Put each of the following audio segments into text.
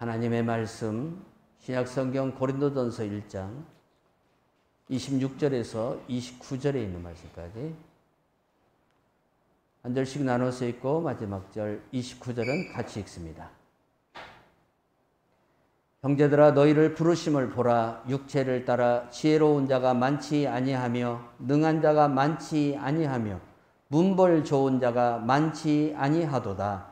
하나님의 말씀 신약성경 고린도전서 1장 26절에서 29절에 있는 말씀까지 한 절씩 나눠서 읽고 마지막 절 29절은 같이 읽습니다. 형제들아 너희를 부르심을 보라. 육체를 따라 지혜로운 자가 많지 아니하며 능한 자가 많지 아니하며 문벌 좋은 자가 많지 아니하도다.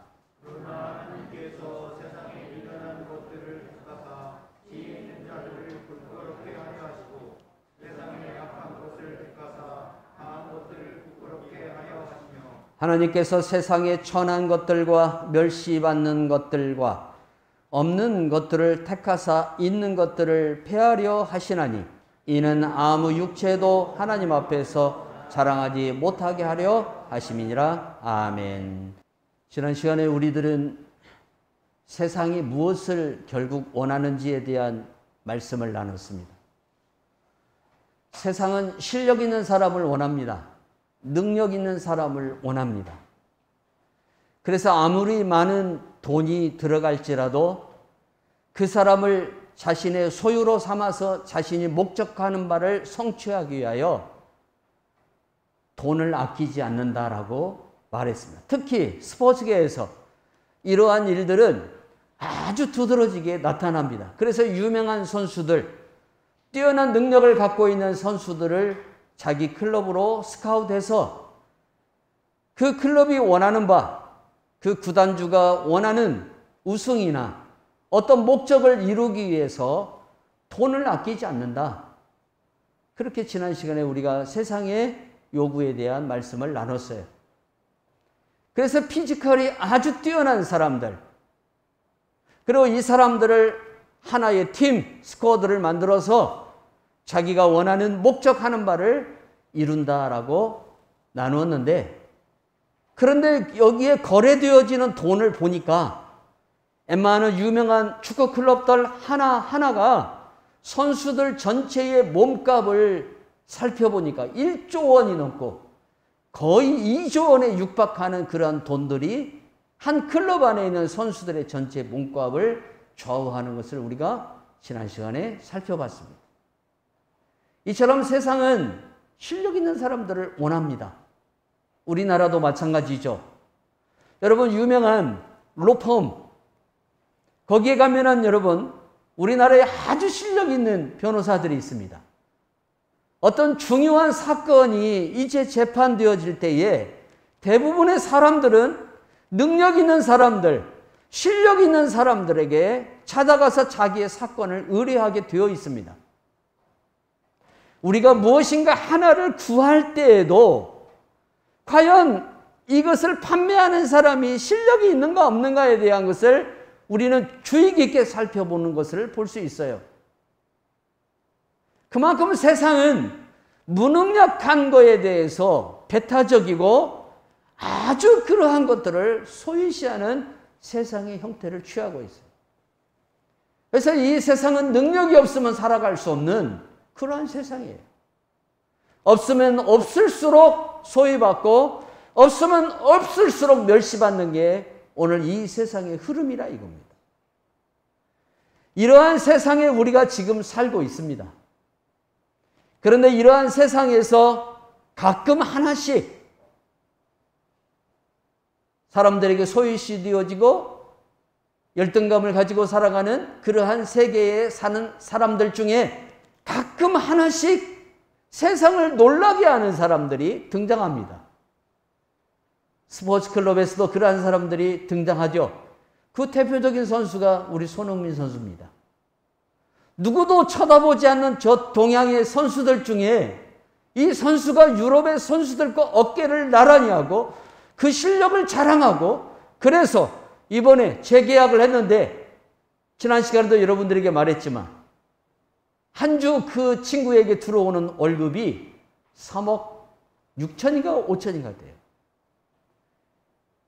그러나 하나님께서 세상에 미련한 것들을 택하사 지혜 있는 자들을 부끄럽게 하려 하시고 세상에 약한 것을 택하사 강한 것들을 부끄럽게 하려 하시며 하나님께서 세상에 천한 것들과 멸시받는 것들과 없는 것들을 택하사 있는 것들을 폐하려 하시나니 이는 아무 육체도 하나님 앞에서 자랑하지 못하게 하려 하심이니라. 아멘. 지난 시간에 우리들은 세상이 무엇을 결국 원하는지에 대한 말씀을 나눴습니다. 세상은 실력 있는 사람을 원합니다. 능력 있는 사람을 원합니다. 그래서 아무리 많은 돈이 들어갈지라도 그 사람을 자신의 소유로 삼아서 자신이 목적하는 바를 성취하기 위하여 돈을 아끼지 않는다라고 말했습니다. 특히 스포츠계에서 이러한 일들은 아주 두드러지게 나타납니다. 그래서 유명한 선수들, 뛰어난 능력을 갖고 있는 선수들을 자기 클럽으로 스카웃해서 그 클럽이 원하는 바, 그 구단주가 원하는 우승이나 어떤 목적을 이루기 위해서 돈을 아끼지 않는다. 그렇게 지난 시간에 우리가 세상의 요구에 대한 말씀을 나눴어요. 그래서 피지컬이 아주 뛰어난 사람들, 그리고 이 사람들을 하나의 팀, 스쿼드를 만들어서 자기가 원하는 목적하는 바를 이룬다라고 나누었는데, 그런데 여기에 거래되어지는 돈을 보니까 웬만한 유명한 축구 클럽들 하나하나가 선수들 전체의 몸값을 살펴보니까 1조 원이 넘고 거의 2조 원에 육박하는 그러한 돈들이 한 클럽 안에 있는 선수들의 전체 몸값을 좌우하는 것을 우리가 지난 시간에 살펴봤습니다. 이처럼 세상은 실력 있는 사람들을 원합니다. 우리나라도 마찬가지죠. 여러분 유명한 로펌, 거기에 가면은 여러분 우리나라에 아주 실력 있는 변호사들이 있습니다. 어떤 중요한 사건이 이제 재판되어질 때에 대부분의 사람들은 능력 있는 사람들, 실력 있는 사람들에게 찾아가서 자기의 사건을 의뢰하게 되어 있습니다. 우리가 무엇인가 하나를 구할 때에도 과연 이것을 판매하는 사람이 실력이 있는가 없는가에 대한 것을 우리는 주의 깊게 살펴보는 것을 볼 수 있어요. 그만큼 세상은 무능력한 것에 대해서 배타적이고 아주 그러한 것들을 소유시하는 세상의 형태를 취하고 있어요. 그래서 이 세상은 능력이 없으면 살아갈 수 없는 그러한 세상이에요. 없으면 없을수록 소유받고 없으면 없을수록 멸시받는 게 오늘 이 세상의 흐름이라 이겁니다. 이러한 세상에 우리가 지금 살고 있습니다. 그런데 이러한 세상에서 가끔 하나씩 사람들에게 소유시 되어지고 열등감을 가지고 살아가는 그러한 세계에 사는 사람들 중에 가끔 하나씩 세상을 놀라게 하는 사람들이 등장합니다. 스포츠 클럽에서도 그러한 사람들이 등장하죠. 그 대표적인 선수가 우리 손흥민 선수입니다. 누구도 쳐다보지 않는 저 동양의 선수들 중에 이 선수가 유럽의 선수들과 어깨를 나란히 하고 그 실력을 자랑하고 그래서 이번에 재계약을 했는데 지난 시간에도 여러분들에게 말했지만 한 주 그 친구에게 들어오는 월급이 3억 6천인가 5천인가 돼요.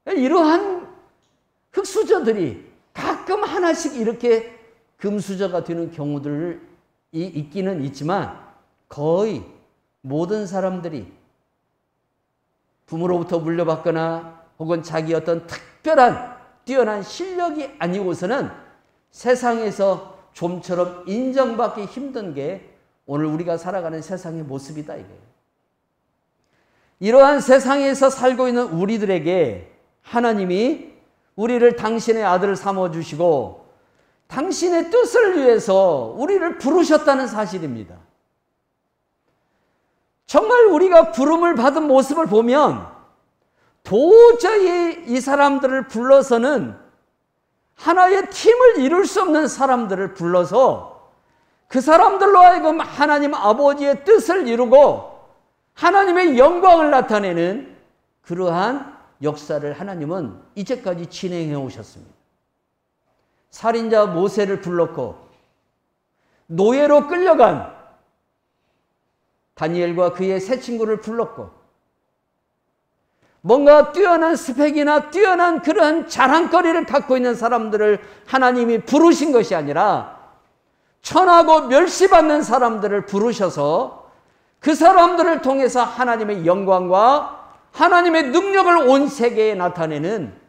이러한 흑수저들이 가끔 하나씩 이렇게 금수저가 되는 경우들이 있기는 있지만 거의 모든 사람들이 부모로부터 물려받거나 혹은 자기 어떤 특별한 뛰어난 실력이 아니고서는 세상에서 좀처럼 인정받기 힘든 게 오늘 우리가 살아가는 세상의 모습이다 이게. 이러한 세상에서 살고 있는 우리들에게 하나님이 우리를 당신의 아들을 삼아주시고 당신의 뜻을 위해서 우리를 부르셨다는 사실입니다. 정말 우리가 부름을 받은 모습을 보면 도저히 이 사람들을 불러서는 하나의 팀을 이룰 수 없는 사람들을 불러서 그 사람들로 하여금 하나님 아버지의 뜻을 이루고 하나님의 영광을 나타내는 그러한 역사를 하나님은 이제까지 진행해 오셨습니다. 살인자 모세를 불렀고 노예로 끌려간 다니엘과 그의 세 친구를 불렀고 뭔가 뛰어난 스펙이나 뛰어난 그러한 자랑거리를 갖고 있는 사람들을 하나님이 부르신 것이 아니라 천하고 멸시받는 사람들을 부르셔서 그 사람들을 통해서 하나님의 영광과 하나님의 능력을 온 세계에 나타내는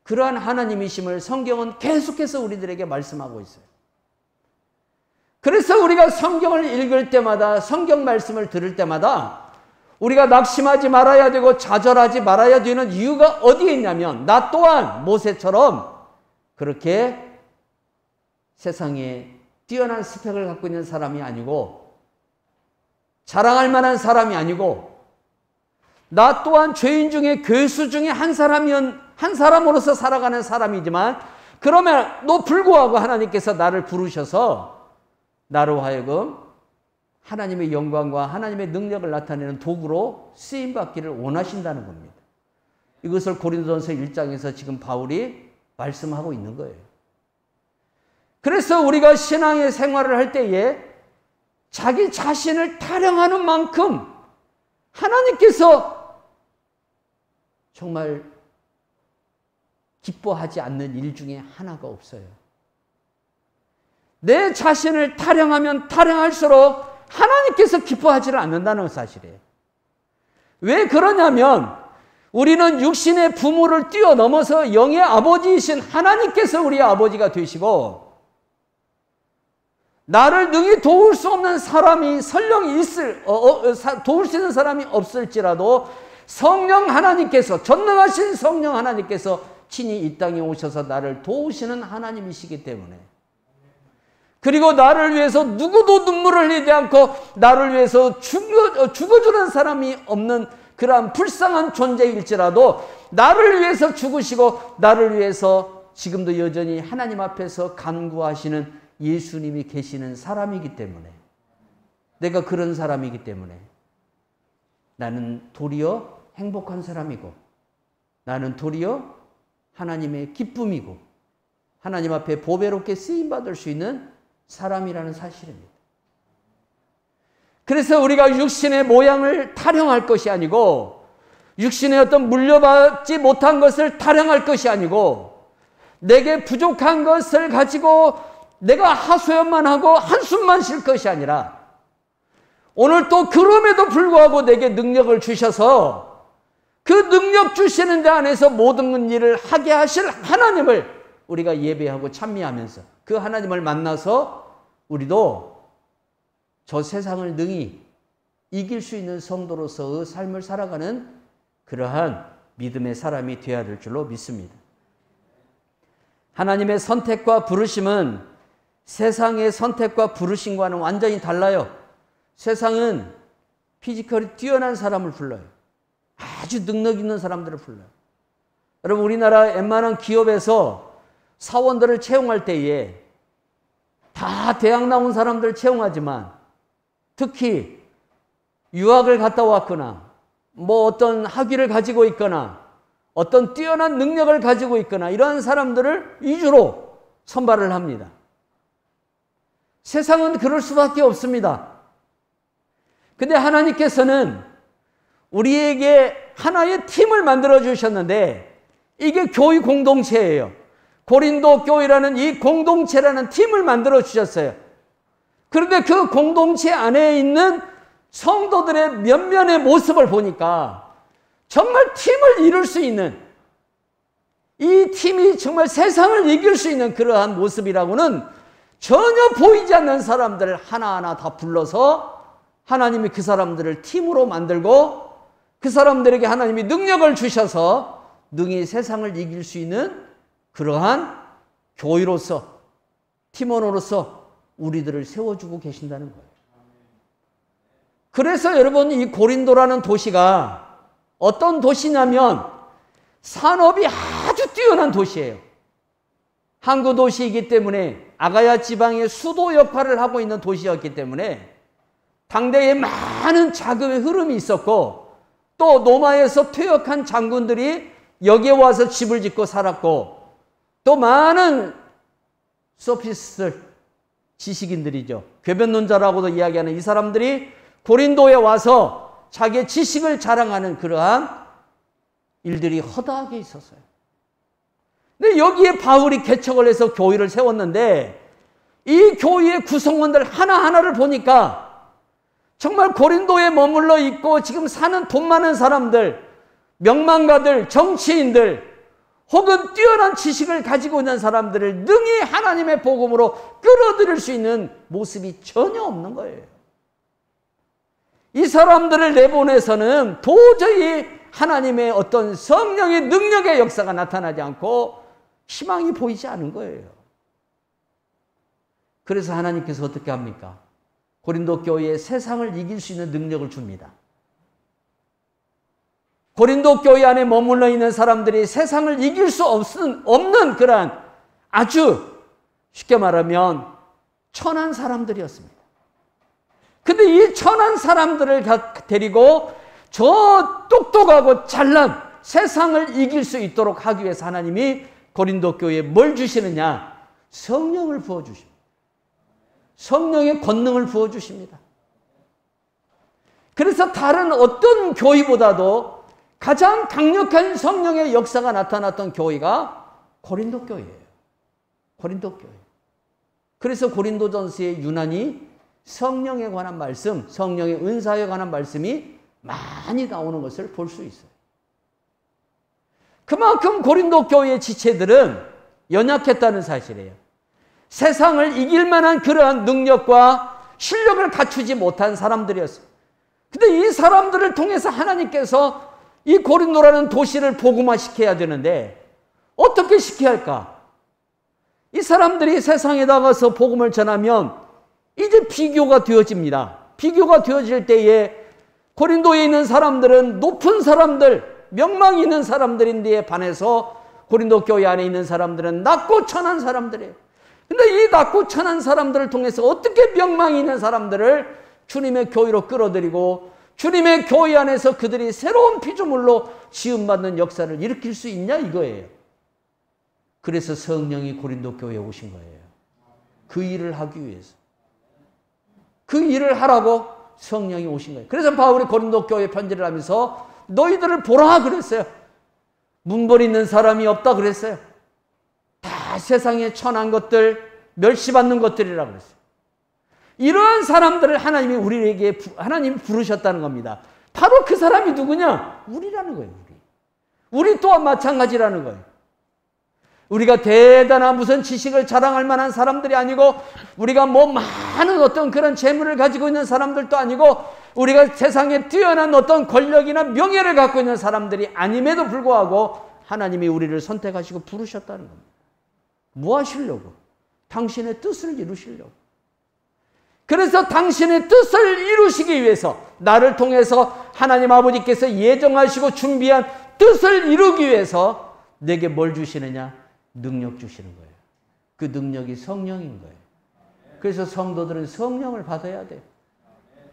그러한 하나님이심을 성경은 계속해서 우리들에게 말씀하고 있어요. 그래서 우리가 성경을 읽을 때마다 성경 말씀을 들을 때마다 우리가 낙심하지 말아야 되고 좌절하지 말아야 되는 이유가 어디에 있냐면 나 또한 모세처럼 그렇게 세상에 뛰어난 스펙을 갖고 있는 사람이 아니고 자랑할 만한 사람이 아니고 나 또한 죄인 중에 괴수 중에 한 사람으로서 살아가는 사람이지만 그럼에도 불구하고 하나님께서 나를 부르셔서 나로 하여금 하나님의 영광과 하나님의 능력을 나타내는 도구로 쓰임받기를 원하신다는 겁니다. 이것을 고린도전서 1장에서 지금 바울이 말씀하고 있는 거예요. 그래서 우리가 신앙의 생활을 할 때에 자기 자신을 타령하는 만큼 하나님께서 정말 기뻐하지 않는 일 중에 하나가 없어요. 내 자신을 타령하면 타령할수록 하나님께서 기뻐하지를 않는다는 사실이에요. 왜 그러냐면 우리는 육신의 부모를 뛰어넘어서 영의 아버지이신 하나님께서 우리의 아버지가 되시고 나를 능히 도울 수 없는 사람이 설령 도울 수 있는 사람이 없을지라도 성령 하나님께서 전능하신 성령 하나님께서 친히 이 땅에 오셔서 나를 도우시는 하나님이시기 때문에 그리고 나를 위해서 누구도 눈물을 흘리지 않고 나를 위해서 죽어주는 사람이 없는 그러한 불쌍한 존재일지라도 나를 위해서 죽으시고 나를 위해서 지금도 여전히 하나님 앞에서 간구하시는 예수님이 계시는 사람이기 때문에 내가 그런 사람이기 때문에 나는 도리어 행복한 사람이고 나는 도리어 하나님의 기쁨이고 하나님 앞에 보배롭게 쓰임받을 수 있는 사람이라는 사실입니다. 그래서 우리가 육신의 모양을 타령할 것이 아니고 육신의 어떤 물려받지 못한 것을 타령할 것이 아니고 내게 부족한 것을 가지고 내가 하소연만 하고 한숨만 쉴 것이 아니라 오늘 또 그럼에도 불구하고 내게 능력을 주셔서 그 능력 주시는 데 안에서 모든 일을 하게 하실 하나님을 우리가 예배하고 찬미하면서 그 하나님을 만나서 우리도 저 세상을 능히 이길 수 있는 성도로서의 삶을 살아가는 그러한 믿음의 사람이 되어야 될 줄로 믿습니다. 하나님의 선택과 부르심은 세상의 선택과 부르심과는 완전히 달라요. 세상은 피지컬이 뛰어난 사람을 불러요. 아주 능력 있는 사람들을 불러요. 여러분 우리나라 웬만한 기업에서 사원들을 채용할 때에 다 대학 나온 사람들을 채용하지만 특히 유학을 갔다 왔거나 뭐 어떤 학위를 가지고 있거나 어떤 뛰어난 능력을 가지고 있거나 이러한 사람들을 위주로 선발을 합니다. 세상은 그럴 수밖에 없습니다. 근데 하나님께서는 우리에게 하나의 팀을 만들어 주셨는데 이게 교회 공동체예요. 고린도 교회라는 이 공동체라는 팀을 만들어 주셨어요. 그런데 그 공동체 안에 있는 성도들의 면면의 모습을 보니까 정말 팀을 이룰 수 있는 이 팀이 정말 세상을 이길 수 있는 그러한 모습이라고는 전혀 보이지 않는 사람들을 하나하나 다 불러서 하나님이 그 사람들을 팀으로 만들고 그 사람들에게 하나님이 능력을 주셔서 능히 세상을 이길 수 있는 그러한 교회로서, 팀원으로서 우리들을 세워주고 계신다는 거예요. 그래서 여러분, 이 고린도라는 도시가 어떤 도시냐면 산업이 아주 뛰어난 도시예요. 항구 도시이기 때문에 아가야 지방의 수도 역할을 하고 있는 도시였기 때문에 당대에 많은 자금의 흐름이 있었고, 또 로마에서 퇴역한 장군들이 여기에 와서 집을 짓고 살았고, 또 많은 소피스트들, 지식인들이죠, 궤변론자라고도 이야기하는 이 사람들이 고린도에 와서 자기의 지식을 자랑하는 그러한 일들이 허다하게 있었어요. 근데 여기에 바울이 개척을 해서 교회를 세웠는데, 이 교회의 구성원들 하나하나를 보니까 정말 고린도에 머물러 있고 지금 사는 돈 많은 사람들, 명망가들, 정치인들, 혹은 뛰어난 지식을 가지고 있는 사람들을 능히 하나님의 복음으로 끌어들일 수 있는 모습이 전혀 없는 거예요. 이 사람들을 내보내서는 도저히 하나님의 어떤 성령의 능력의 역사가 나타나지 않고 희망이 보이지 않은 거예요. 그래서 하나님께서 어떻게 합니까? 고린도 교회에 세상을 이길 수 있는 능력을 줍니다. 고린도 교회 안에 머물러 있는 사람들이 세상을 이길 수 없는 그러한 아주 쉽게 말하면 천한 사람들이었습니다. 근데 이 천한 사람들을 데리고 저 똑똑하고 잘난 세상을 이길 수 있도록 하기 위해서 하나님이 고린도 교회에 뭘 주시느냐? 성령을 부어주십니다. 성령의 권능을 부어주십니다. 그래서 다른 어떤 교회보다도 가장 강력한 성령의 역사가 나타났던 교회가 고린도 교회예요. 고린도 교회. 그래서 고린도전서에 유난히 성령에 관한 말씀, 성령의 은사에 관한 말씀이 많이 나오는 것을 볼 수 있어요. 그만큼 고린도 교회의 지체들은 연약했다는 사실이에요. 세상을 이길 만한 그러한 능력과 실력을 갖추지 못한 사람들이었어요. 근데 이 사람들을 통해서 하나님께서 이 고린도라는 도시를 복음화시켜야 되는데 어떻게 시켜야 할까? 이 사람들이 세상에 나가서 복음을 전하면 이제 비교가 되어집니다. 비교가 되어질 때에 고린도에 있는 사람들은 높은 사람들, 명망이 있는 사람들인데 반해서 고린도 교회 안에 있는 사람들은 낮고 천한 사람들이에요. 근데 이 낮고 천한 사람들을 통해서 어떻게 명망이 있는 사람들을 주님의 교회로 끌어들이고 주님의 교회 안에서 그들이 새로운 피조물로 지음받는 역사를 일으킬 수 있냐 이거예요. 그래서 성령이 고린도 교회에 오신 거예요. 그 일을 하기 위해서. 그 일을 하라고 성령이 오신 거예요. 그래서 바울이 고린도 교회에 편지를 하면서 너희들을 보라 그랬어요. 문벌 있는 사람이 없다 그랬어요. 다 세상에 천한 것들, 멸시받는 것들이라고 그랬어요. 이러한 사람들을 하나님이 우리에게 하나님이 부르셨다는 겁니다. 바로 그 사람이 누구냐? 우리라는 거예요. 우리 또한 마찬가지라는 거예요. 우리가 대단한 무슨 지식을 자랑할 만한 사람들이 아니고 우리가 뭐 많은 어떤 그런 재물을 가지고 있는 사람들도 아니고 우리가 세상에 뛰어난 어떤 권력이나 명예를 갖고 있는 사람들이 아님에도 불구하고 하나님이 우리를 선택하시고 부르셨다는 겁니다. 뭐 하시려고? 당신의 뜻을 이루시려고. 그래서 당신의 뜻을 이루시기 위해서 나를 통해서 하나님 아버지께서 예정하시고 준비한 뜻을 이루기 위해서 내게 뭘 주시느냐? 능력 주시는 거예요. 그 능력이 성령인 거예요. 그래서 성도들은 성령을 받아야 돼요.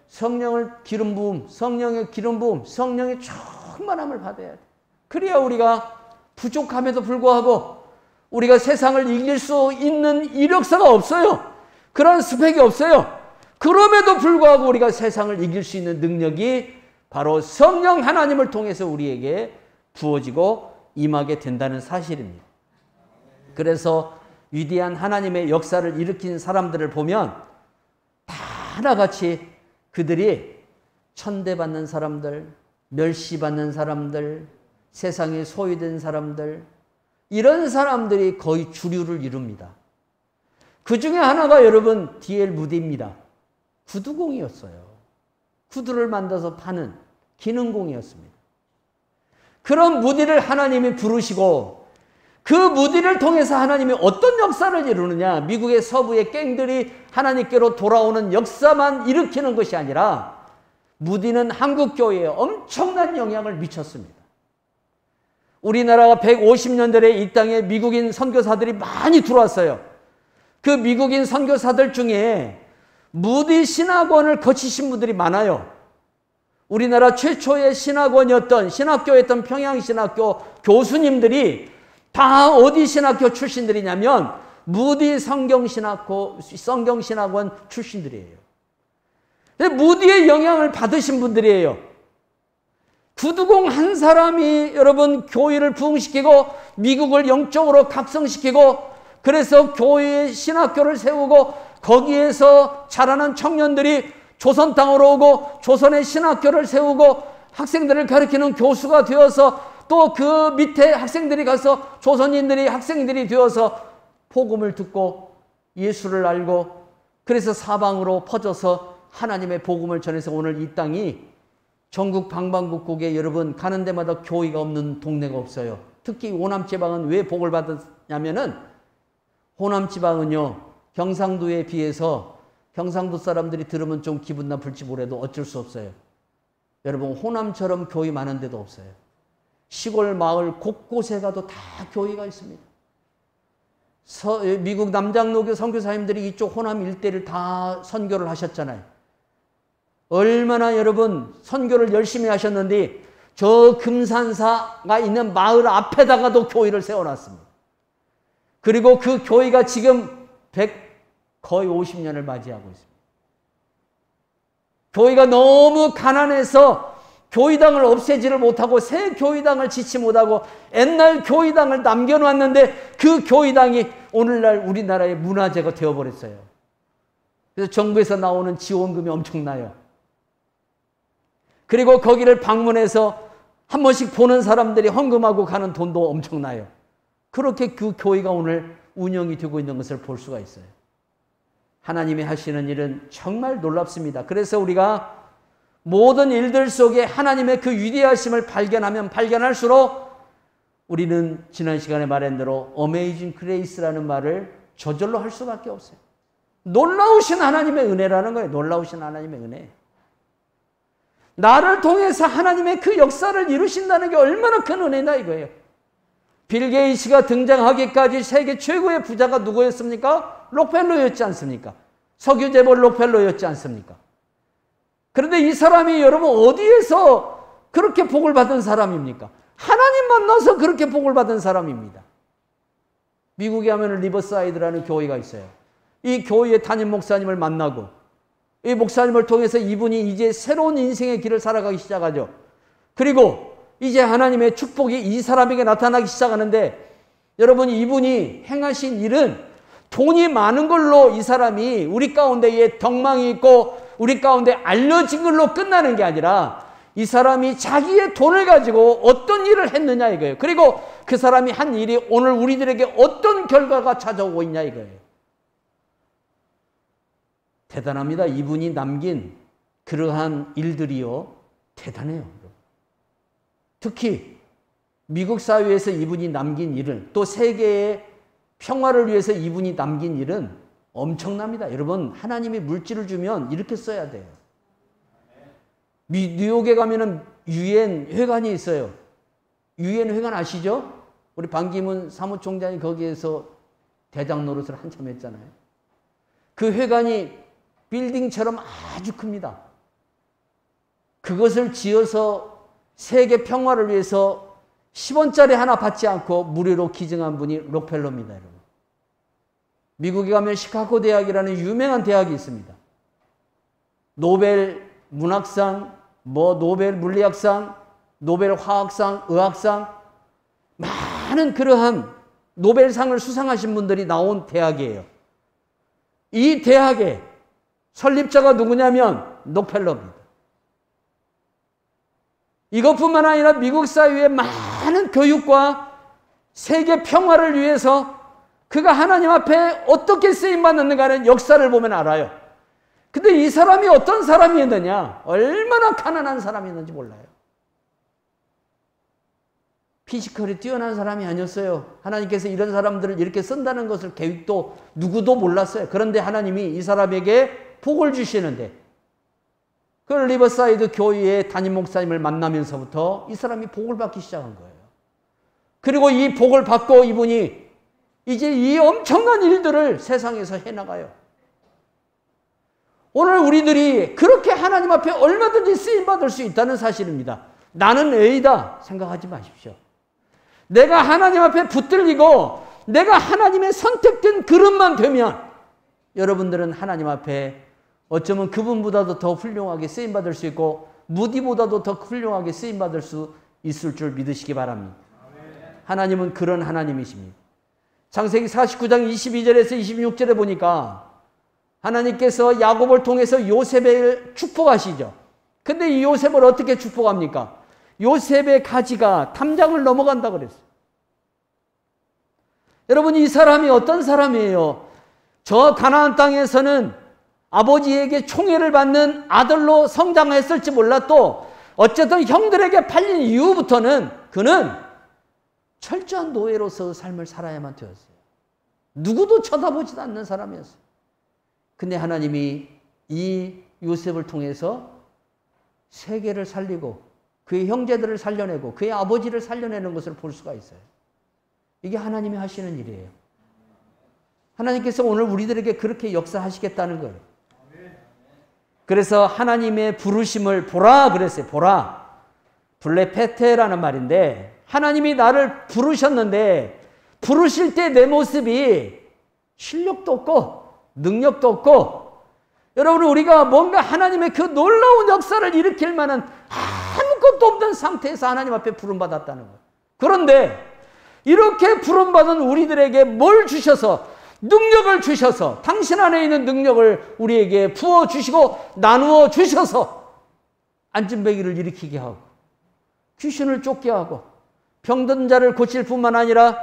성령을 기름 부음, 성령의 기름 부음, 성령의 충만함을 받아야 돼요. 그래야 우리가 부족함에도 불구하고 우리가 세상을 이길 수 있는 이력서가 없어요. 그런 스펙이 없어요. 그럼에도 불구하고 우리가 세상을 이길 수 있는 능력이 바로 성령 하나님을 통해서 우리에게 부어지고 임하게 된다는 사실입니다. 그래서 위대한 하나님의 역사를 일으킨 사람들을 보면 다 하나같이 그들이 천대받는 사람들, 멸시받는 사람들, 세상에 소외된 사람들, 이런 사람들이 거의 주류를 이룹니다. 그 중에 하나가 여러분 D.L. 무디입니다. 구두공이었어요. 구두를 만들어서 파는 기능공이었습니다. 그런 무디를 하나님이 부르시고 그 무디를 통해서 하나님이 어떤 역사를 이루느냐, 미국의 서부의 갱들이 하나님께로 돌아오는 역사만 일으키는 것이 아니라 무디는 한국교회에 엄청난 영향을 미쳤습니다. 우리나라가 150년대에 이 땅에 미국인 선교사들이 많이 들어왔어요. 그 미국인 선교사들 중에 무디 신학원을 거치신 분들이 많아요. 우리나라 최초의 신학원이었던 신학교였던 평양신학교 교수님들이 다 어디 신학교 출신들이냐면 무디 성경신학원 출신들이에요. 무디의 영향을 받으신 분들이에요. 구두공 한 사람이 여러분 교회를 부흥시키고 미국을 영적으로 각성시키고 그래서 교회의 신학교를 세우고 거기에서 자라난 청년들이 조선 땅으로 오고 조선의 신학교를 세우고 학생들을 가르치는 교수가 되어서 또 그 밑에 학생들이 가서 조선인들이 학생들이 되어서 복음을 듣고 예수를 알고 그래서 사방으로 퍼져서 하나님의 복음을 전해서 오늘 이 땅이 전국 방방곡곡에 여러분 가는 데마다 교회가 없는 동네가 없어요. 특히 호남지방은 왜 복을 받았냐면은 호남지방은요 경상도에 비해서 경상도 사람들이 들으면 좀 기분 나쁠지 모르도 어쩔 수 없어요. 여러분 호남처럼 교회 많은 데도 없어요. 시골 마을 곳곳에 가도 다 교회가 있습니다. 미국 남장로교 선교사님들이 이쪽 호남 일대를 다 선교를 하셨잖아요. 얼마나 여러분 선교를 열심히 하셨는데 저 금산사가 있는 마을 앞에다가도 교회를 세워놨습니다. 그리고 그 교회가 지금 거의 50년을 맞이하고 있습니다. 교회가 너무 가난해서 교회당을 없애지를 못하고 새 교회당을 짓지 못하고 옛날 교회당을 남겨놨는데 그 교회당이 오늘날 우리나라의 문화재가 되어버렸어요. 그래서 정부에서 나오는 지원금이 엄청나요. 그리고 거기를 방문해서 한 번씩 보는 사람들이 헌금하고 가는 돈도 엄청나요. 그렇게 그 교회가 오늘 운영이 되고 있는 것을 볼 수가 있어요. 하나님이 하시는 일은 정말 놀랍습니다. 그래서 우리가 모든 일들 속에 하나님의 그 위대하심을 발견하면 발견할수록 우리는 지난 시간에 말한 대로 어메이징 그레이스라는 말을 저절로 할 수밖에 없어요. 놀라우신 하나님의 은혜라는 거예요. 놀라우신 하나님의 은혜. 나를 통해서 하나님의 그 역사를 이루신다는 게 얼마나 큰 은혜다 이거예요. 빌 게이츠가 등장하기까지 세계 최고의 부자가 누구였습니까? 록펠러였지 않습니까? 석유재벌 록펠러였지 않습니까? 그런데 이 사람이 여러분 어디에서 그렇게 복을 받은 사람입니까? 하나님 만나서 그렇게 복을 받은 사람입니다. 미국에 하면 리버사이드라는 교회가 있어요. 이 교회의 담임 목사님을 만나고 이 목사님을 통해서 이분이 이제 새로운 인생의 길을 살아가기 시작하죠. 그리고 이제 하나님의 축복이 이 사람에게 나타나기 시작하는데 여러분 이분이 행하신 일은 돈이 많은 걸로 이 사람이 우리 가운데에 덕망이 있고 우리 가운데 알려진 걸로 끝나는 게 아니라 이 사람이 자기의 돈을 가지고 어떤 일을 했느냐 이거예요. 그리고 그 사람이 한 일이 오늘 우리들에게 어떤 결과가 찾아오고 있냐 이거예요. 대단합니다. 이분이 남긴 그러한 일들이요. 대단해요. 특히 미국 사회에서 이분이 남긴 일은 또 세계의 평화를 위해서 이분이 남긴 일은 엄청납니다. 여러분 하나님이 물질을 주면 이렇게 써야 돼요. 뉴욕에 가면은 유엔 회관이 있어요. 유엔 회관 아시죠? 우리 반기문 사무총장이 거기에서 대장 노릇을 한참 했잖아요. 그 회관이 빌딩처럼 아주 큽니다. 그것을 지어서 세계 평화를 위해서 10원짜리 하나 받지 않고 무료로 기증한 분이 록펠러입니다. 여러분. 미국에 가면 시카고 대학이라는 유명한 대학이 있습니다. 노벨 문학상, 노벨 물리학상, 노벨 화학상, 의학상 많은 그러한 노벨상을 수상하신 분들이 나온 대학이에요. 이 대학의 설립자가 누구냐면 록펠러입니다. 이것뿐만 아니라 미국 사회의 많은 교육과 세계 평화를 위해서 그가 하나님 앞에 어떻게 쓰임받는가는 역사를 보면 알아요. 근데 이 사람이 어떤 사람이었느냐? 얼마나 가난한 사람이었는지 몰라요. 피지컬이 뛰어난 사람이 아니었어요. 하나님께서 이런 사람들을 이렇게 쓴다는 것을 계획도 누구도 몰랐어요. 그런데 하나님이 이 사람에게 복을 주시는데, 그 리버사이드 교회의 담임 목사님을 만나면서부터 이 사람이 복을 받기 시작한 거예요. 그리고 이 복을 받고 이분이 이제 이 엄청난 일들을 세상에서 해나가요. 오늘 우리들이 그렇게 하나님 앞에 얼마든지 쓰임받을 수 있다는 사실입니다. 나는 A다 생각하지 마십시오. 내가 하나님 앞에 붙들리고 내가 하나님의 선택된 그릇만 되면 여러분들은 하나님 앞에 어쩌면 그분보다도 더 훌륭하게 쓰임받을 수 있고 무디보다도 더 훌륭하게 쓰임받을 수 있을 줄 믿으시기 바랍니다. 하나님은 그런 하나님이십니다. 창세기 49장 22절에서 26절에 보니까 하나님께서 야곱을 통해서 요셉을 축복하시죠. 근데 이 요셉을 어떻게 축복합니까? 요셉의 가지가 담장을 넘어간다 그랬어요. 여러분, 이 사람이 어떤 사람이에요? 저 가나안 땅에서는 아버지에게 총애를 받는 아들로 성장했을지 몰라도 어쨌든 형들에게 팔린 이후부터는 그는 철저한 노예로서 삶을 살아야만 되었어요. 누구도 쳐다보지도 않는 사람이었어요. 근데 하나님이 이 요셉을 통해서 세계를 살리고 그의 형제들을 살려내고 그의 아버지를 살려내는 것을 볼 수가 있어요. 이게 하나님이 하시는 일이에요. 하나님께서 오늘 우리들에게 그렇게 역사하시겠다는 거예요. 그래서 하나님의 부르심을 보라 그랬어요. 보라. 블레페테라는 말인데 하나님이 나를 부르셨는데 부르실 때 내 모습이 실력도 없고 능력도 없고, 여러분, 우리가 뭔가 하나님의 그 놀라운 역사를 일으킬 만한 아무것도 없는 상태에서 하나님 앞에 부름받았다는 거예요. 그런데 이렇게 부름받은 우리들에게 뭘 주셔서, 능력을 주셔서, 당신 안에 있는 능력을 우리에게 부어주시고 나누어 주셔서 안진뱅이를 일으키게 하고 귀신을 쫓게 하고 병든 자를 고칠 뿐만 아니라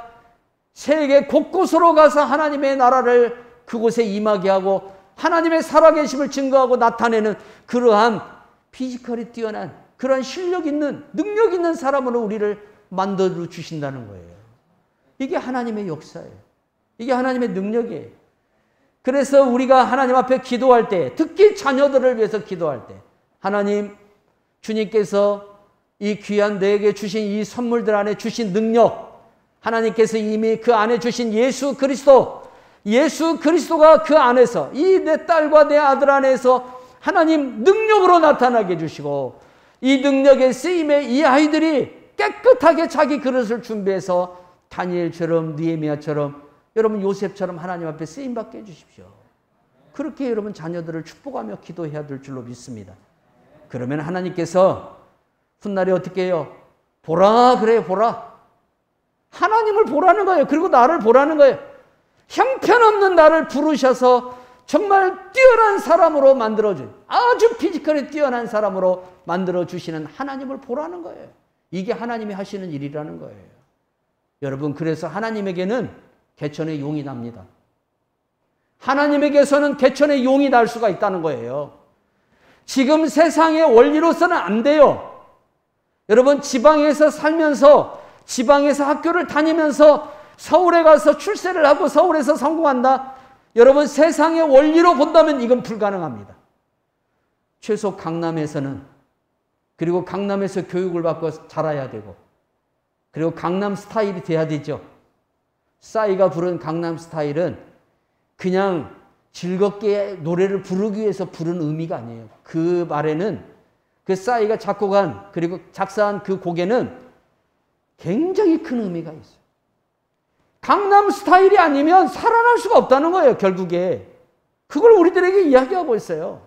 세계 곳곳으로 가서 하나님의 나라를 그곳에 임하게 하고 하나님의 살아계심을 증거하고 나타내는 그러한 피지컬이 뛰어난 그러한 실력 있는 능력 있는 사람으로 우리를 만들어 주신다는 거예요. 이게 하나님의 역사예요. 이게 하나님의 능력이에요. 그래서 우리가 하나님 앞에 기도할 때, 특히 자녀들을 위해서 기도할 때, 하나님, 주님께서 이 귀한 내게 주신 이 선물들 안에 주신 능력, 하나님께서 이미 그 안에 주신 예수 그리스도가 그 안에서, 이 내 딸과 내 아들 안에서 하나님 능력으로 나타나게 해주시고, 이 능력의 쓰임에 이 아이들이 깨끗하게 자기 그릇을 준비해서 다니엘처럼, 느헤미야처럼, 여러분 요셉처럼 하나님 앞에 쓰임받게 해주십시오. 그렇게 여러분 자녀들을 축복하며 기도해야 될 줄로 믿습니다. 그러면 하나님께서 훗날에 어떻게 해요? 보라 그래요. 보라. 하나님을 보라는 거예요. 그리고 나를 보라는 거예요. 형편없는 나를 부르셔서 정말 뛰어난 사람으로 만들어준, 아주 피지컬이 뛰어난 사람으로 만들어주시는 하나님을 보라는 거예요. 이게 하나님이 하시는 일이라는 거예요. 여러분, 그래서 하나님에게는 개천의 용이 납니다. 하나님에게서는 개천의 용이 날 수가 있다는 거예요. 지금 세상의 원리로서는 안 돼요. 여러분, 지방에서 살면서, 지방에서 학교를 다니면서 서울에 가서 출세를 하고 서울에서 성공한다? 여러분, 세상의 원리로 본다면 이건 불가능합니다. 최소 강남에서는, 그리고 강남에서 교육을 받고 자라야 되고, 그리고 강남 스타일이 돼야 되죠. 싸이가 부른 강남 스타일은 그냥 즐겁게 노래를 부르기 위해서 부른 의미가 아니에요. 그 말에는, 그 싸이가 작곡한, 그리고 작사한 그 곡에는 굉장히 큰 의미가 있어요. 강남 스타일이 아니면 살아날 수가 없다는 거예요, 결국에. 그걸 우리들에게 이야기하고 있어요.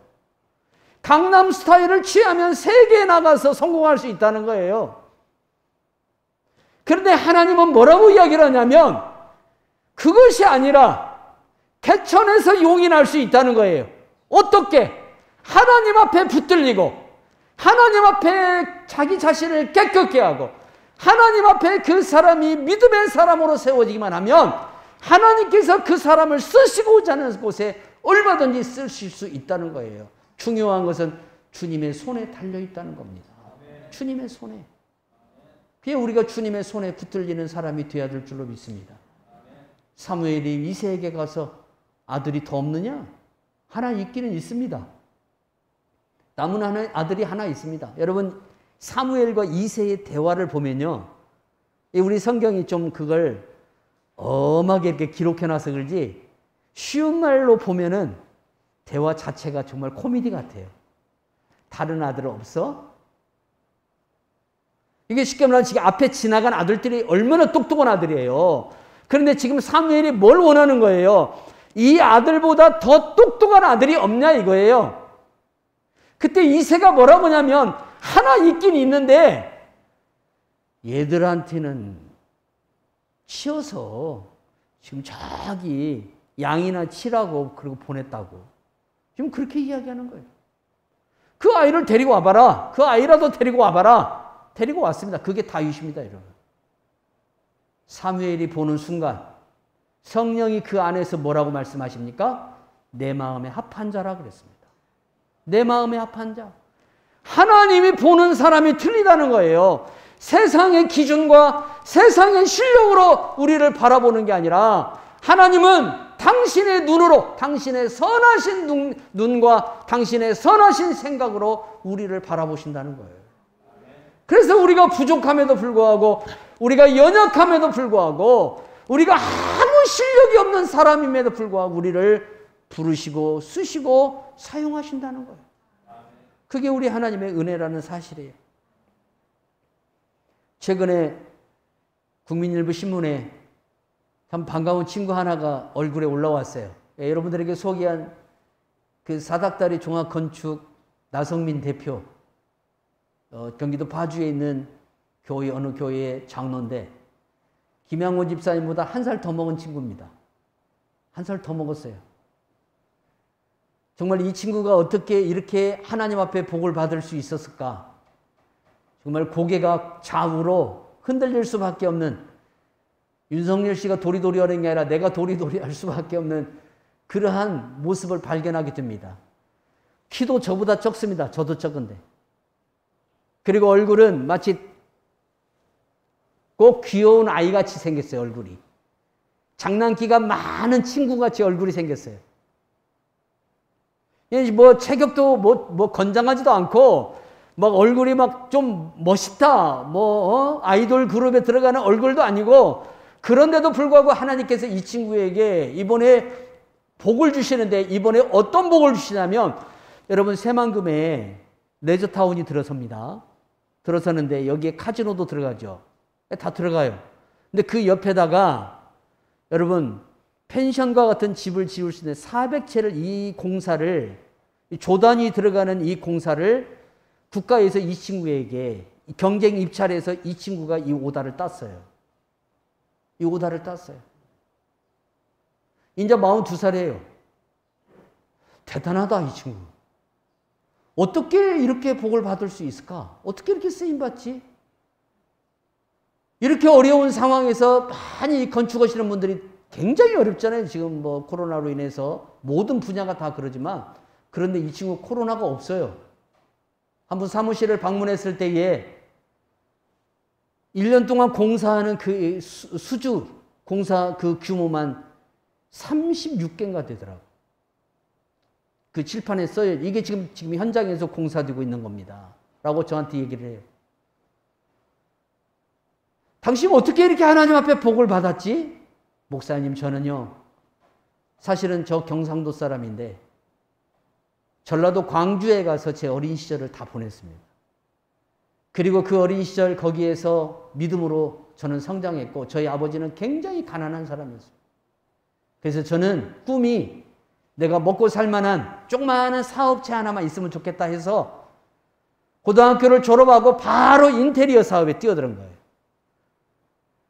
강남 스타일을 취하면 세계에 나가서 성공할 수 있다는 거예요. 그런데 하나님은 뭐라고 이야기를 하냐면 그것이 아니라 개천에서 용이 날 수 있다는 거예요. 어떻게? 하나님 앞에 붙들리고 하나님 앞에 자기 자신을 깨끗게 하고 하나님 앞에 그 사람이 믿음의 사람으로 세워지기만 하면 하나님께서 그 사람을 쓰시고자 하는 곳에 얼마든지 쓰실 수 있다는 거예요. 중요한 것은 주님의 손에 달려있다는 겁니다. 주님의 손에. 그게 우리가 주님의 손에 붙들리는 사람이 되어야 될 줄로 믿습니다. 사무엘이 이새에게 가서 아들이 더 없느냐? 하나 있기는 있습니다. 남은 아들이 하나 있습니다. 여러분, 사무엘과 이새의 대화를 보면요, 우리 성경이 좀 그걸 엄하게 이렇게 기록해놔서 그런지 쉬운 말로 보면은 대화 자체가 정말 코미디 같아요. 다른 아들 없어? 이게 쉽게 말하면 지금 앞에 지나간 아들들이 얼마나 똑똑한 아들이에요. 그런데 지금 사무엘이 뭘 원하는 거예요? 이 아들보다 더 똑똑한 아들이 없냐 이거예요. 그때 이새가 뭐라고 하냐면 하나 있긴 있는데 얘들한테는 치어서 지금 저기 양이나 치라고 그러고 보냈다고. 지금 그렇게 이야기하는 거예요. 그 아이를 데리고 와봐라. 그 아이라도 데리고 와봐라. 데리고 왔습니다. 그게 다윗입니다, 여러분. 사무엘이 보는 순간 성령이 그 안에서 뭐라고 말씀하십니까? 내 마음에 합한 자라 그랬습니다. 내 마음에 합한 자. 하나님이 보는 사람이 틀리다는 거예요. 세상의 기준과 세상의 실력으로 우리를 바라보는 게 아니라 하나님은 당신의 눈으로, 당신의 선하신 눈과 당신의 선하신 생각으로 우리를 바라보신다는 거예요. 그래서 우리가 부족함에도 불구하고, 우리가 연약함에도 불구하고, 우리가 아무 실력이 없는 사람임에도 불구하고 우리를 부르시고 쓰시고 사용하신다는 거예요. 그게 우리 하나님의 은혜라는 사실이에요. 최근에 국민일보 신문에 참 반가운 친구 하나가 얼굴에 올라왔어요. 여러분들에게 소개한 그 사닥다리 종합건축 나성민 대표, 경기도 파주에 있는 교회, 어느 교회의 장로인데 김양호 집사님보다 1살 더 먹은 친구입니다. 1살 더 먹었어요. 정말 이 친구가 어떻게 이렇게 하나님 앞에 복을 받을 수 있었을까? 정말 고개가 좌우로 흔들릴 수밖에 없는, 윤석열 씨가 도리도리 하는 게 아니라 내가 도리도리 할 수밖에 없는 그러한 모습을 발견하게 됩니다. 키도 저보다 적습니다. 저도 적은데. 그리고 얼굴은 마치 꼭 귀여운 아이같이 생겼어요. 얼굴이. 장난기가 많은 친구같이 얼굴이 생겼어요. 뭐 체격도 뭐 건장하지도 않고 막 얼굴이 막 좀 멋있다, 아이돌 그룹에 들어가는 얼굴도 아니고, 그런데도 불구하고 하나님께서 이 친구에게 이번에 복을 주시는데, 이번에 어떤 복을 주시냐면, 여러분 새만금에 레저타운이 들어섭니다. 들어서는데 여기에 카지노도 들어가죠. 다 들어가요. 근데 그 옆에다가 여러분 펜션과 같은 집을 지을 수 있는 400채를, 이 공사를, 조단이 들어가는 이 공사를 국가에서 이 친구에게 경쟁 입찰해서 이 친구가 이 오다를 땄어요. 이 오다를 땄어요. 이제 42살이에요. 대단하다, 이 친구. 어떻게 이렇게 복을 받을 수 있을까? 어떻게 이렇게 쓰임받지? 이렇게 어려운 상황에서 많이 건축하시는 분들이 굉장히 어렵잖아요. 지금 뭐 코로나로 인해서 모든 분야가 다 그러지만, 그런데 이 친구 코로나가 없어요. 한번 사무실을 방문했을 때에 1년 동안 공사하는 그 수주, 공사 그 규모만 36개인가 되더라고요. 그 칠판에 써요. 이게 지금 현장에서 공사되고 있는 겁니다. 라고 저한테 얘기를 해요. 당신 어떻게 이렇게 하나님 앞에 복을 받았지? 목사님, 저는요, 사실은 저 경상도 사람인데 전라도 광주에 가서 제 어린 시절을 다 보냈습니다. 그리고 그 어린 시절 거기에서 믿음으로 저는 성장했고, 저희 아버지는 굉장히 가난한 사람이었습니다. 그래서 저는 꿈이 내가 먹고 살만한 조그마한 사업체 하나만 있으면 좋겠다 해서 고등학교를 졸업하고 바로 인테리어 사업에 뛰어드는 거예요.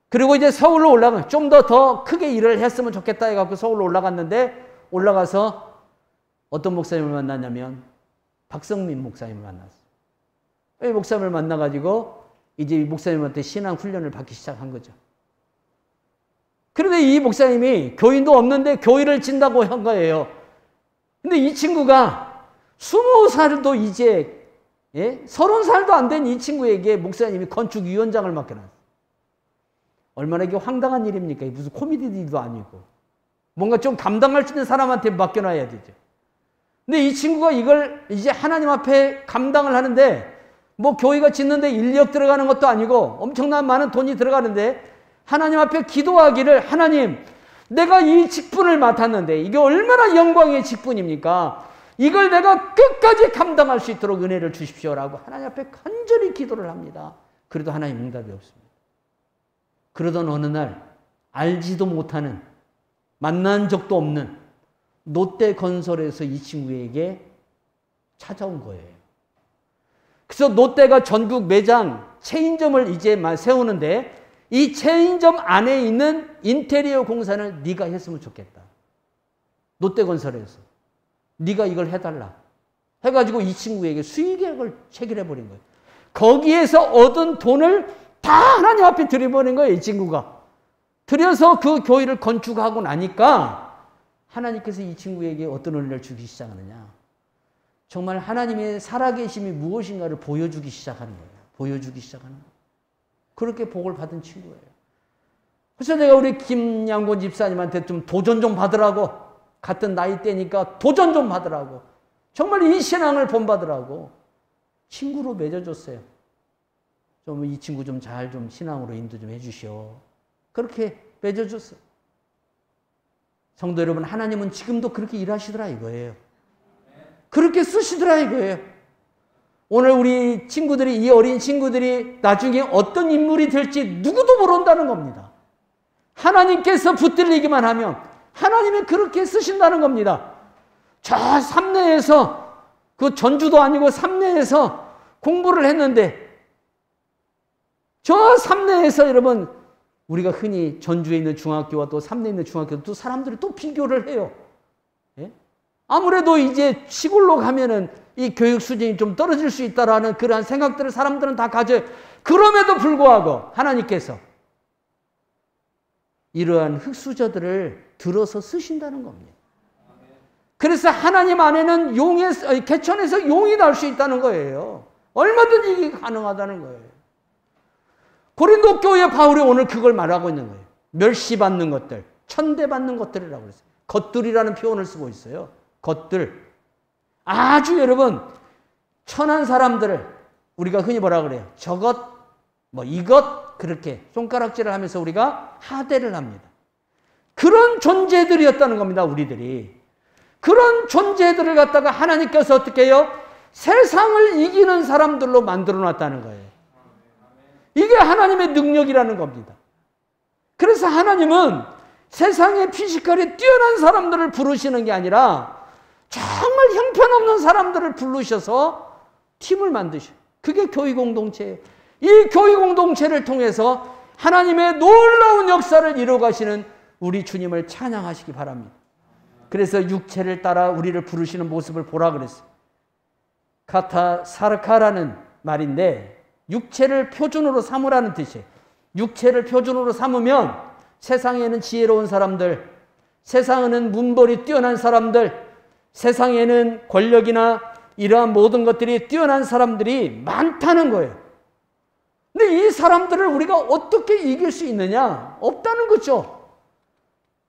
그리고 이제 서울로 올라가, 좀 더 크게 일을 했으면 좋겠다 해갖고 서울로 올라갔는데, 올라가서 어떤 목사님을 만났냐면 박성민 목사님을 만났어요. 이 목사님을 만나가지고 이제 목사님한테 신앙 훈련을 받기 시작한 거죠. 그런데 이 목사님이 교인도 없는데 교회를 진다고 한 거예요. 근데 이 친구가 20살도 이제 30살도 안 된 이 친구에게 목사님이 건축위원장을 맡겨놨어요. 얼마나 이게 황당한 일입니까? 무슨 코미디 일도 아니고. 뭔가 좀 감당할 수 있는 사람한테 맡겨놔야 되죠. 근데 이 친구가 이걸 이제 하나님 앞에 감당을 하는데 뭐 교회가 짓는데 인력 들어가는 것도 아니고 엄청난 많은 돈이 들어가는데 하나님 앞에 기도하기를 하나님 내가 이 직분을 맡았는데 이게 얼마나 영광의 직분입니까? 이걸 내가 끝까지 감당할 수 있도록 은혜를 주십시오라고 하나님 앞에 간절히 기도를 합니다. 그래도 하나님 응답이 없습니다. 그러던 어느 날 알지도 못하는 만난 적도 없는 롯데건설에서 이 친구에게 찾아온 거예요. 그래서 롯데가 전국 매장 체인점을 이제 세우는데 이 체인점 안에 있는 인테리어 공사는 네가 했으면 좋겠다. 롯데건설에서 네가 이걸 해달라 해가지고 이 친구에게 수익액을 체결해 버린 거예요. 거기에서 얻은 돈을 다 하나님 앞에 드려버린 거예요. 이 친구가 드려서 그 교회를 건축하고 나니까 하나님께서 이 친구에게 어떤 은혜를 주기 시작하느냐, 정말 하나님의 살아계심이 무엇인가를 보여주기 시작하는 거예요. 보여주기 시작하는 거예요. 그렇게 복을 받은 친구예요. 그래서 내가 우리 김양곤 집사님한테 좀 도전 좀 받으라고, 같은 나이대니까 도전 좀 받으라고, 정말 이 신앙을 본받으라고 친구로 맺어줬어요. 좀 이 친구 좀 잘 좀 신앙으로 인도 좀 해주시오. 그렇게 맺어줬어요. 성도 여러분, 하나님은 지금도 그렇게 일하시더라 이거예요. 그렇게 쓰시더라 이거예요. 오늘 우리 친구들이, 이 어린 친구들이 나중에 어떤 인물이 될지 누구도 모른다는 겁니다. 하나님께서 붙들리기만 하면 하나님이 그렇게 쓰신다는 겁니다. 저 삼내에서, 그 전주도 아니고 삼내에서 공부를 했는데, 저 삼내에서 여러분, 우리가 흔히 전주에 있는 중학교와 또 삼내에 있는 중학교, 또 사람들이 또 비교를 해요. 예? 아무래도 이제 시골로 가면은 이 교육 수준이 좀 떨어질 수 있다라는 그러한 생각들을 사람들은 다 가져요. 그럼에도 불구하고 하나님께서 이러한 흑수저들을 들어서 쓰신다는 겁니다. 그래서 하나님 안에는 개천에서 용이 날 수 있다는 거예요. 얼마든지 이게 가능하다는 거예요. 고린도 교회 바울이 오늘 그걸 말하고 있는 거예요. 멸시받는 것들, 천대받는 것들이라고 그랬어요. 것들이라는 표현을 쓰고 있어요. 것들. 아주 여러분, 천한 사람들을 우리가 흔히 뭐라 그래요? 저것, 뭐 이것, 그렇게 손가락질을 하면서 우리가 하대를 합니다. 그런 존재들이었다는 겁니다, 우리들이. 그런 존재들을 갖다가 하나님께서 어떻게 해요? 세상을 이기는 사람들로 만들어 놨다는 거예요. 이게 하나님의 능력이라는 겁니다. 그래서 하나님은 세상의 피지컬이 뛰어난 사람들을 부르시는 게 아니라 정말 형편없는 사람들을 부르셔서 팀을 만드셔. 그게 교회 공동체예요. 이 교회 공동체를 통해서 하나님의 놀라운 역사를 이루어 가시는 우리 주님을 찬양하시기 바랍니다. 그래서 육체를 따라 우리를 부르시는 모습을 보라 그랬어요. 카타 사르카라는 말인데 육체를 표준으로 삼으라는 뜻이에요. 육체를 표준으로 삼으면 세상에는 지혜로운 사람들, 세상에는 문벌이 뛰어난 사람들, 세상에는 권력이나 이러한 모든 것들이 뛰어난 사람들이 많다는 거예요. 근데 이 사람들을 우리가 어떻게 이길 수 있느냐? 없다는 거죠.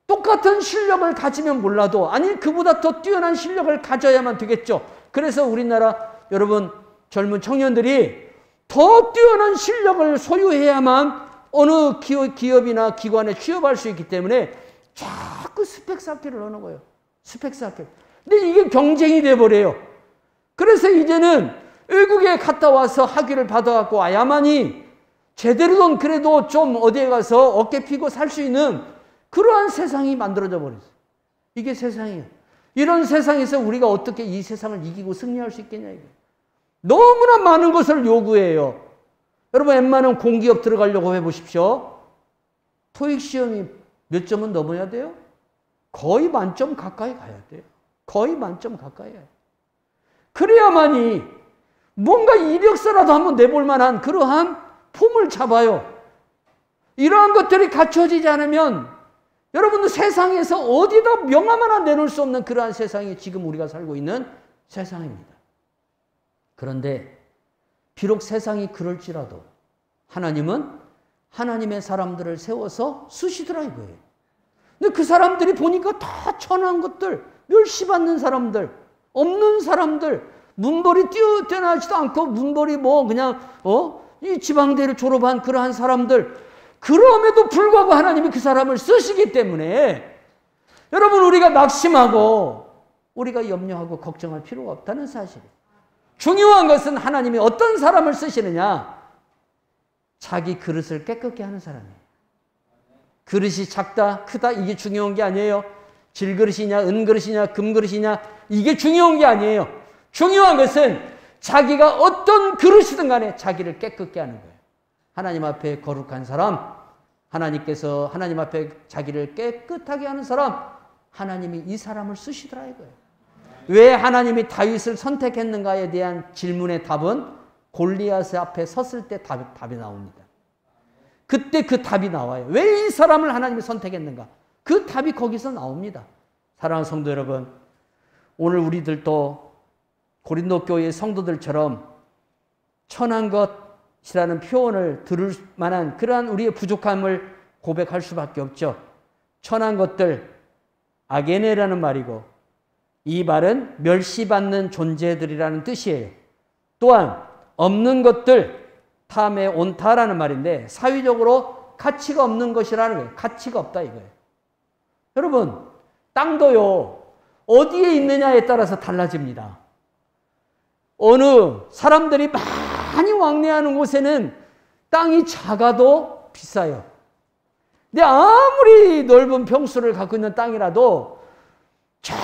똑같은 실력을 가지면 몰라도, 아니 그보다 더 뛰어난 실력을 가져야만 되겠죠. 그래서 우리나라 여러분 젊은 청년들이 더 뛰어난 실력을 소유해야만 어느 기업이나 기관에 취업할 수 있기 때문에 자꾸 스펙 쌓기를 하는 거예요. 스펙 쌓기. 근데 이게 경쟁이 돼버려요. 그래서 이제는 외국에 갔다 와서 학위를 받아갖고 와야만이 제대로는 그래도 좀 어디에 가서 어깨 피고 살 수 있는 그러한 세상이 만들어져 버렸어요. 이게 세상이에요. 이런 세상에서 우리가 어떻게 이 세상을 이기고 승리할 수 있겠냐 이게. 너무나 많은 것을 요구해요. 여러분 웬만한 공기업 들어가려고 해보십시오. 토익 시험이 몇 점은 넘어야 돼요? 거의 만점 가까이 가야 돼요. 거의 만점 가까이 가야 돼요. 그래야만이 뭔가 이력서라도 한번 내볼 만한 그러한 폼을 잡아요. 이러한 것들이 갖춰지지 않으면 여러분들 세상에서 어디다 명함 하나 내놓을 수 없는 그러한 세상이 지금 우리가 살고 있는 세상입니다. 그런데 비록 세상이 그럴지라도 하나님은 하나님의 사람들을 세워서 쓰시더라 이거예요. 근데 그 사람들이 보니까 다 천한 것들, 멸시받는 사람들, 없는 사람들, 문벌이 뛰어나지도 않고 문벌이 뭐 그냥 이 지방대를 졸업한 그러한 사람들, 그럼에도 불구하고 하나님이 그 사람을 쓰시기 때문에 여러분 우리가 낙심하고 우리가 염려하고 걱정할 필요가 없다는 사실이에요. 중요한 것은 하나님이 어떤 사람을 쓰시느냐, 자기 그릇을 깨끗게 하는 사람이에요. 그릇이 작다 크다 이게 중요한 게 아니에요. 질그릇이냐 은그릇이냐 금그릇이냐 이게 중요한 게 아니에요. 중요한 것은 자기가 어떤 그릇이든 간에 자기를 깨끗게 하는 거예요. 하나님 앞에 거룩한 사람, 하나님께서 하나님 앞에 자기를 깨끗하게 하는 사람, 하나님이 이 사람을 쓰시더라 이거예요. 왜 하나님이 다윗을 선택했는가에 대한 질문의 답은 골리앗 앞에 섰을 때 답이 나옵니다. 그때 그 답이 나와요. 왜 이 사람을 하나님이 선택했는가? 그 답이 거기서 나옵니다. 사랑하는 성도 여러분, 오늘 우리들도 고린도 교회의 성도들처럼 천한 것이라는 표현을 들을 만한 그러한 우리의 부족함을 고백할 수밖에 없죠. 천한 것들, 아게네라는 말이고 이 말은 멸시받는 존재들이라는 뜻이에요. 또한 없는 것들, 탐에 온타라는 말인데 사회적으로 가치가 없는 것이라는 거예요. 가치가 없다 이거예요. 여러분, 땅도요, 어디에 있느냐에 따라서 달라집니다. 어느 사람들이 많이 왕래하는 곳에는 땅이 작아도 비싸요. 근데 아무리 넓은 평수를 갖고 있는 땅이라도 저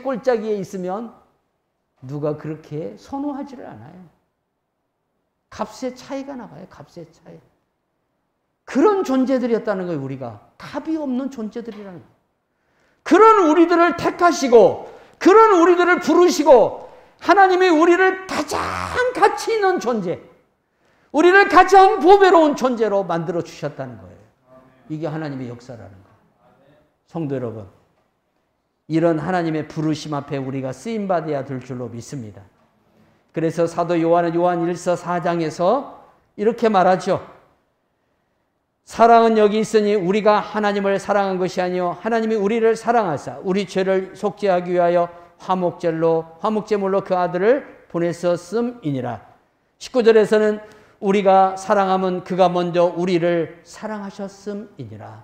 꼴짜기에 있으면 누가 그렇게 선호하지를 않아요. 값의 차이가 나가요. 값의 차이. 그런 존재들이었다는 거예요. 우리가 답이 없는 존재들이라는 거예요. 그런 우리들을 택하시고 그런 우리들을 부르시고 하나님이 우리를 가장 가치 있는 존재, 우리를 가장 보배로운 존재로 만들어 주셨다는 거예요. 이게 하나님의 역사라는 거예요. 성도 여러분, 이런 하나님의 부르심 앞에 우리가 쓰임받아야 될 줄로 믿습니다. 그래서 사도 요한은 요한 1서 4장에서 이렇게 말하죠. 사랑은 여기 있으니 우리가 하나님을 사랑한 것이 아니요 하나님이 우리를 사랑하사 우리 죄를 속죄하기 위하여 화목제물로 그 아들을 보냈었음이니라. 19절에서는 우리가 사랑함은 그가 먼저 우리를 사랑하셨음이니라.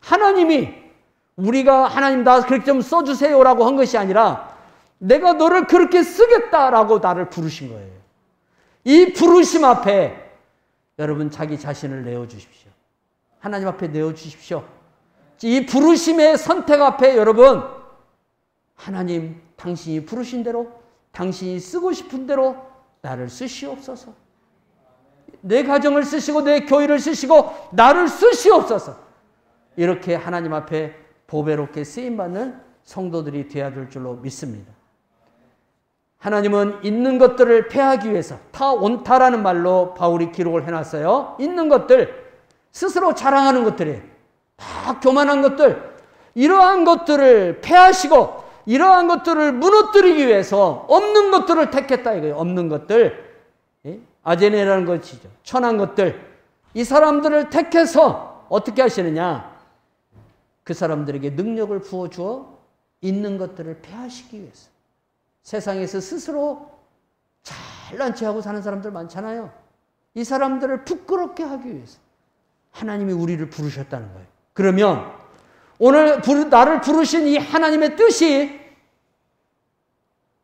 하나님이 우리가 하나님 나 그렇게 좀 써주세요라고 한 것이 아니라 내가 너를 그렇게 쓰겠다라고 나를 부르신 거예요. 이 부르심 앞에 여러분 자기 자신을 내어주십시오. 하나님 앞에 내어주십시오. 이 부르심의 선택 앞에 여러분, 하나님 당신이 부르신 대로 당신이 쓰고 싶은 대로 나를 쓰시옵소서. 내 가정을 쓰시고 내 교회를 쓰시고 나를 쓰시옵소서. 이렇게 하나님 앞에 보배롭게 쓰임받는 성도들이 되어야 될 줄로 믿습니다. 하나님은 있는 것들을 폐하기 위해서 온타라는 말로 바울이 기록을 해놨어요. 있는 것들, 스스로 자랑하는 것들이에요. 다 교만한 것들, 이러한 것들을 폐하시고 이러한 것들을 무너뜨리기 위해서 없는 것들을 택했다 이거예요. 없는 것들, 아제네라는 것이죠. 천한 것들, 이 사람들을 택해서 어떻게 하시느냐, 그 사람들에게 능력을 부어주어 있는 것들을 폐하시기 위해서. 세상에서 스스로 잘난 체하고 사는 사람들 많잖아요. 이 사람들을 부끄럽게 하기 위해서 하나님이 우리를 부르셨다는 거예요. 그러면 오늘 나를 부르신 이 하나님의 뜻이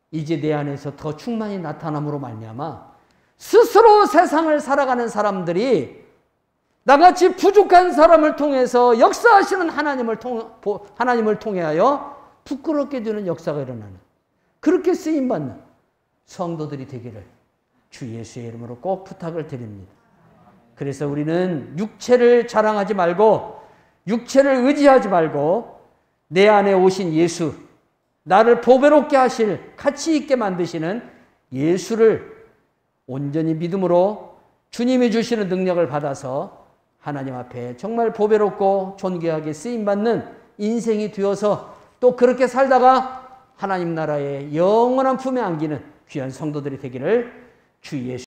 이제 내 안에서 더 충만히 나타남으로 말미암아 스스로 세상을 살아가는 사람들이 나같이 부족한 사람을 통해서 역사하시는 하나님을 통하여 부끄럽게 되는 역사가 일어나는, 그렇게 쓰임받는 성도들이 되기를 주 예수의 이름으로 꼭 부탁을 드립니다. 그래서 우리는 육체를 자랑하지 말고 육체를 의지하지 말고 내 안에 오신 예수, 나를 보배롭게 하실, 가치 있게 만드시는 예수를 온전히 믿음으로 주님이 주시는 능력을 받아서 하나님 앞에 정말 보배롭고 존귀하게 쓰임받는 인생이 되어서 또 그렇게 살다가 하나님 나라의 영원한 품에 안기는 귀한 성도들이 되기를 주 예수